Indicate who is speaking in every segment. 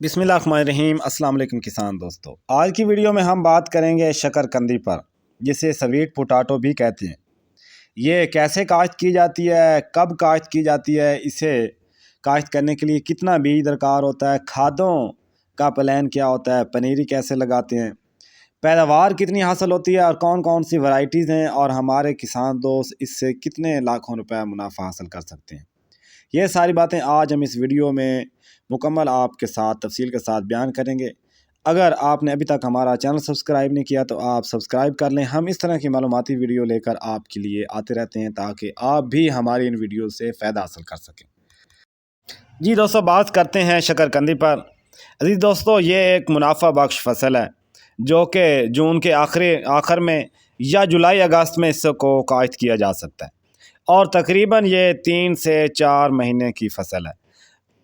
Speaker 1: बिस्मिल्लाहिर्रहमानिर्रहीम। अस्सलाम वालेकुम किसान दोस्तों, आज की वीडियो में हम बात करेंगे शकरकंदी पर, जिसे स्वीट पोटैटो भी कहते हैं। ये कैसे काश्त की जाती है, कब काश्त की जाती है, इसे काश्त करने के लिए कितना बीज दरकार होता है, खादों का प्लान क्या होता है, पनीरी कैसे लगाते हैं, पैदावार कितनी हासिल होती है और कौन कौन सी वैरायटीज़ हैं, और हमारे किसान दोस्त इससे कितने लाखों रुपए मुनाफा हासिल कर सकते हैं। ये सारी बातें आज हम इस वीडियो में मुकम्मल आपके साथ तफसील के साथ बयान करेंगे। अगर आपने अभी तक हमारा चैनल सब्सक्राइब नहीं किया तो आप सब्सक्राइब कर लें। हम इस तरह की मालूमाती वीडियो लेकर आपके लिए आते रहते हैं ताकि आप भी हमारी इन वीडियो से फ़ायदा हासिल कर सकें। जी दोस्तों, बात करते हैं शकरकंदी पर। अजीज़ दोस्तों, ये एक मुनाफा बख्श फसल है जो कि जून के आखिर में या जुलाई अगस्त में इसको काश्त किया जा सकता है, और तकरीबन ये 3 से 4 महीने की फसल है।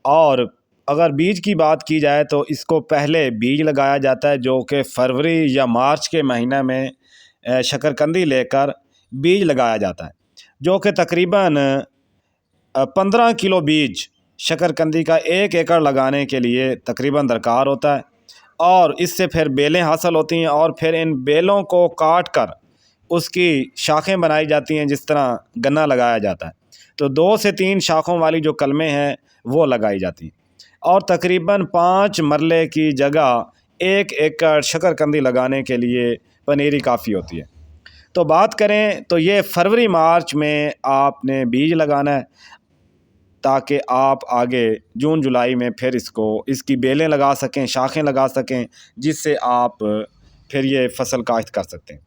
Speaker 1: और अगर बीज की बात की जाए तो इसको पहले बीज लगाया जाता है, जो कि फरवरी या मार्च के महीने में शकरकंदी लेकर बीज लगाया जाता है, जो कि तकरीबन 15 किलो बीज शकरकंदी का 1 एकड़ लगाने के लिए तकरीबन दरकार होता है। और इससे फिर बेलें हासिल होती हैं, और फिर इन बेलों को काट कर उसकी शाखें बनाई जाती हैं। जिस तरह गन्ना लगाया जाता है तो 2 से 3 शाखों वाली जो कलमें हैं वो लगाई जाती हैं, और तकरीबन 5 मरले की जगह 1 एकड़ शकरकंदी लगाने के लिए पनीरी काफ़ी होती है। तो बात करें तो ये फरवरी मार्च में आपने बीज लगाना है, ताकि आप आगे जून जुलाई में फिर इसकी बेलें लगा सकें, शाखें लगा सकें, जिससे आप फिर ये फसल काश्त कर सकते हैं।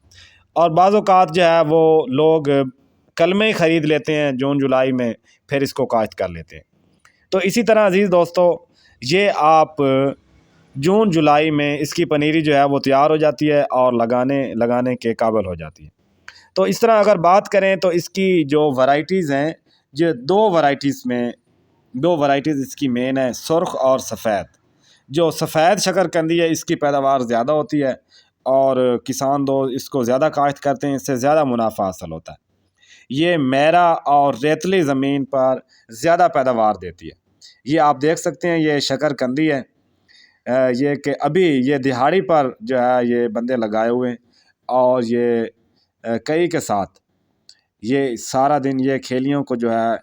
Speaker 1: और बाज़ औक़ात जो है वो लोग कलमें ख़रीद लेते हैं जून जुलाई में, फिर इसको काश्त कर लेते हैं। तो इसी तरह अज़ीज़ दोस्तों, ये आप जून जुलाई में इसकी पनीरी जो है वो तैयार हो जाती है और लगाने के काबिल हो जाती है। तो इस तरह अगर बात करें तो इसकी जो वैरायटीज़ हैं, ये 2 वैरायटीज़ इसकी मेन है, सुर्ख और सफ़ेद। जो सफ़ेद शकरकंदी है इसकी पैदावार ज़्यादा होती है, और किसान दोस्त इसको ज़्यादा काश्त करते हैं, इससे ज़्यादा मुनाफा हासिल होता है। ये मैरा और रेतली ज़मीन पर ज़्यादा पैदावार देती है। ये आप देख सकते हैं, ये शकरकंदी है, ये कि अभी ये दिहाड़ी पर जो है ये बंदे लगाए हुए हैं, और ये कई के साथ ये सारा दिन ये खेलियों को जो है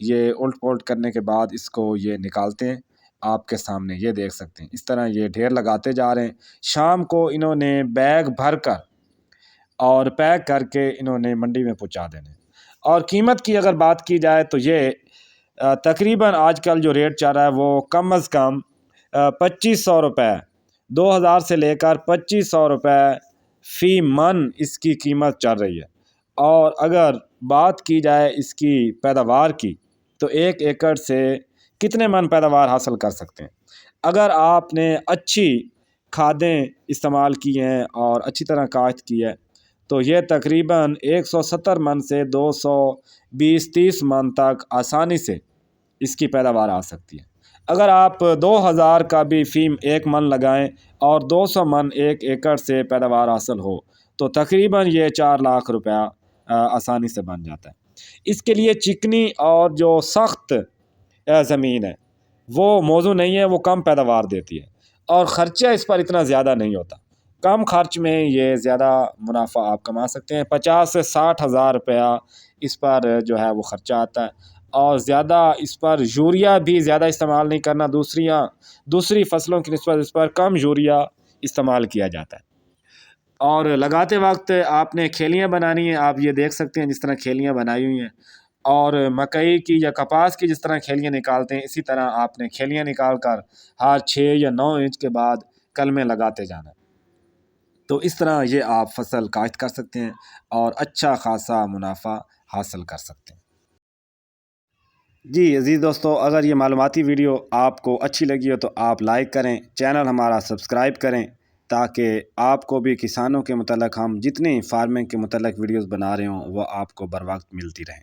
Speaker 1: ये उल्ट पुल्ट करने के बाद इसको ये निकालते हैं। आपके सामने ये देख सकते हैं, इस तरह ये ढेर लगाते जा रहे हैं। शाम को इन्होंने बैग भर कर और पैक करके इन्होंने मंडी में पहुंचा देने। और कीमत की अगर बात की जाए तो ये तकरीबन आजकल जो रेट चल रहा है वो कम अज़ कम 2500 रुपये, 2000 से लेकर 2500 रुपये फ़ी मन इसकी कीमत चल रही है। और अगर बात की जाए इसकी पैदावार की तो 1 एकड़ से कितने मन पैदावार हासिल कर सकते हैं। अगर आपने अच्छी खादें इस्तेमाल की हैं और अच्छी तरह काश्त की है तो ये तकरीबन 170 मन से 220-30 मन तक आसानी से इसकी पैदावार आ सकती है। अगर आप 2000 का भी फ़ीम 1 मन लगाएं और 200 मन 1 एकड़ से पैदावार हासिल हो तो तकरीबन ये 4 लाख रुपया आसानी से बन जाता है। इसके लिए चिकनी और जो सख्त ज़मीन है वो मौजू नहीं है, वो कम पैदावार देती है, और ख़र्चा इस पर इतना ज़्यादा नहीं होता। कम खर्च में ये ज़्यादा मुनाफा आप कमा सकते हैं। 50 से 60 हज़ार रुपया इस पर जो है वो ख़र्चा आता है, और ज़्यादा इस पर यूरिया भी ज़्यादा इस्तेमाल नहीं करना। दूसरी फसलों की निस्बत इस पर कम यूरिया इस्तेमाल किया जाता है। और लगाते वक्त आपने खेलियाँ बनानी है, आप ये देख सकते हैं जिस तरह खेलियाँ बनाई हुई हैं। और मकई की या कपास की जिस तरह खेलियाँ निकालते हैं, इसी तरह आपने खेलियाँ निकाल कर हर 6 या 9 इंच के बाद कलमें लगाते जाना है। तो इस तरह ये आप फसल काश्त कर सकते हैं और अच्छा खासा मुनाफा हासिल कर सकते हैं। जी अज़ीज़ दोस्तों, अगर ये मालूमाती वीडियो आपको अच्छी लगी हो तो आप लाइक करें, चैनल हमारा सब्सक्राइब करें, ताकि आपको भी किसानों के मुतल्लिक़ हम जितनी फार्मिंग के मुतल्लिक़ वीडियोज़ बना रहे हों वो आपको बर वक्त मिलती रहें।